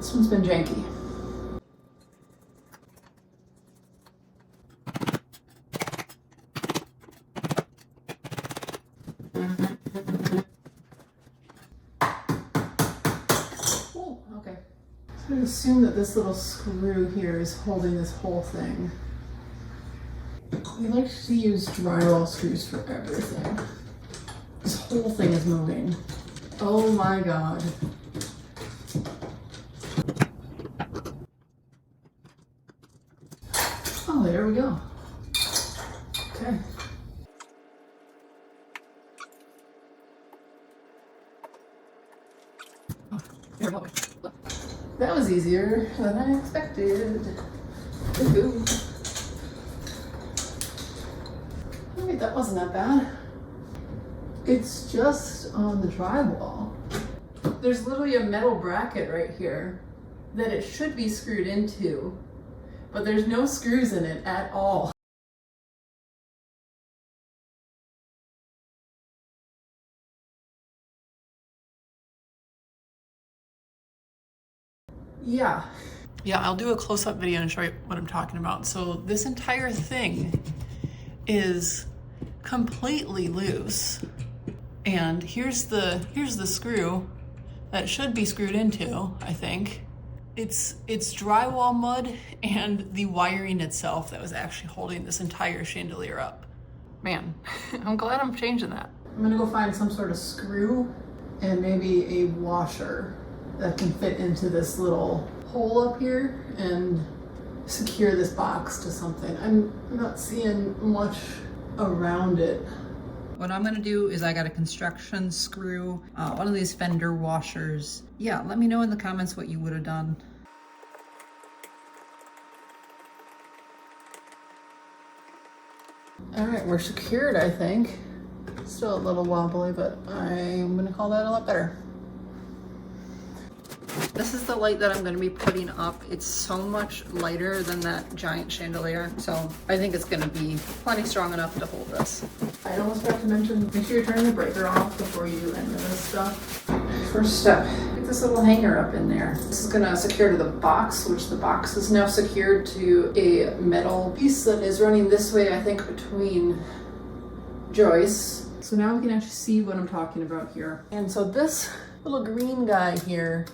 This one's been janky. Oh, okay. So I assume that this little screw here is holding this whole thing. We like to use drywall screws for everything. This whole thing is moving. Oh my god. Oh, there we go. Okay. Oh, there we go. That was easier than I expected. Woohoo. Wait, that wasn't that bad. It's just on the drywall. There's literally a metal bracket right here that it should be screwed into, but there's no screws in it at all. Yeah, I'll do a close-up video and show you what I'm talking about. So this entire thing is completely loose. And here's the screw that should be screwed into, I think. It's drywall mud and the wiring itself that was actually holding this entire chandelier up. Man, I'm glad I'm changing that. I'm gonna go find some sort of screw and maybe a washer that can fit into this little hole up here and secure this box to something. I'm not seeing much around it. What I'm gonna do is I got a construction screw, one of these fender washers. Yeah, let me know in the comments what you would have done. All right, we're secured, I think. Still a little wobbly, but I'm gonna call that a lot better. This is the light that I'm going to be putting up. It's so much lighter than that giant chandelier, so I think it's going to be plenty strong enough to hold this. I almost forgot to mention, make sure you're turning the breaker off before you enter this stuff. First step, get this little hanger up in there. This is going to secure to the box, which the box is now secured to a metal piece that is running this way, I think, between joists. So now we can actually see what I'm talking about here. And so this little green guy here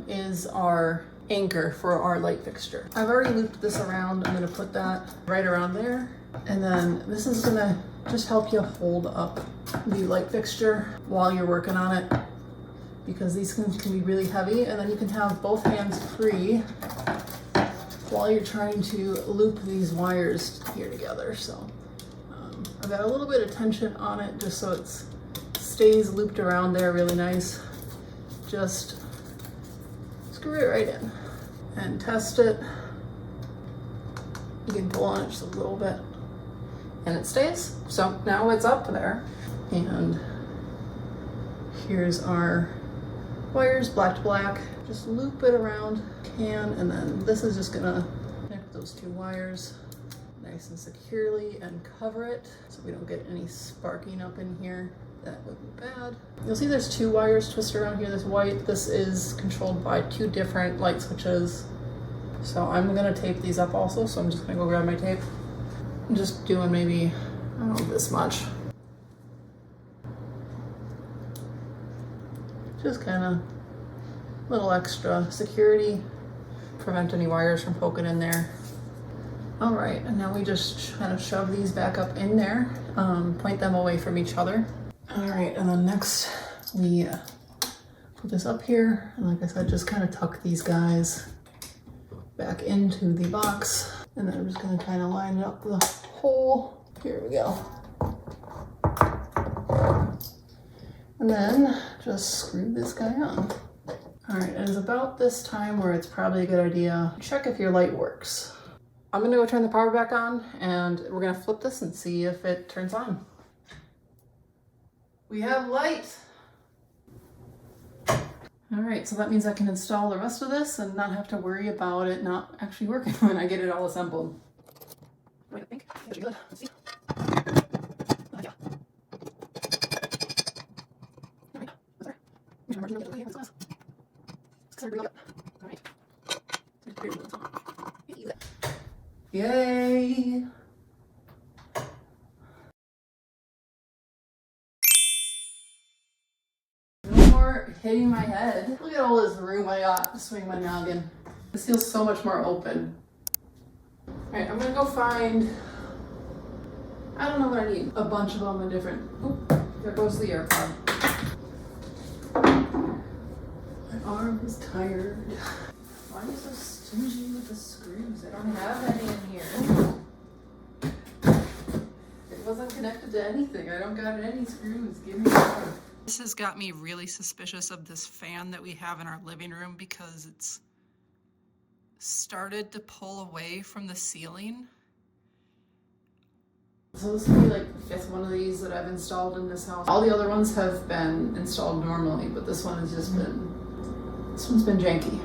is our anchor for our light fixture. I've already looped this around. I'm going to put that right around there. And then this is going to just help you hold up the light fixture while you're working on it, because these things can be really heavy, and then you can have both hands free while you're trying to loop these wires here together. So I've got a little bit of tension on it just so it stays looped around there really nice. Just screw it right in and test it. You can pull on it just a little bit and it stays. So now it's up there, and here's our wires, black to black. Just loop it around, and then this is just gonna connect those two wires nice and securely and cover it so we don't get any sparking up in here. That would be bad. You'll see there's two wires twisted around here. This white, this is controlled by two different light switches. So I'm gonna tape these up also, so I'm just gonna go grab my tape. I'm just doing maybe, I don't know, this much. Just kind of little extra security, prevent any wires from poking in there. All right, and now we just kind of shove these back up in there, point them away from each other. All right, and then next we put this up here, and like I said, just kind of tuck these guys back into the box, and then I'm just gonna kind of line it up the hole. Here we go. And then just screw this guy on. All right, it is about this time where it's probably a good idea to check if your light works. I'm gonna go turn the power back on, and we're gonna flip this and see if it turns on. We have light. All right, so that means I can install the rest of this and not have to worry about it not actually working when I get it all assembled. I think that should be good. Let's see. Yeah. All right. That's right. Yay! No more hitting my head. Look at all this room I got to swing my noggin. This feels so much more open. Alright, I'm gonna go find, I don't know what I need. A bunch of them in different, oh, there goes the AirPod. My arm is tired. Why are you so stingy with the screws? I don't have any in here. It wasn't connected to anything. I don't got any screws. Give me one. This has got me really suspicious of this fan that we have in our living room because it's started to pull away from the ceiling. So this will be like the 5th one of these that I've installed in this house. All the other ones have been installed normally, but this one has just been, this one's been janky.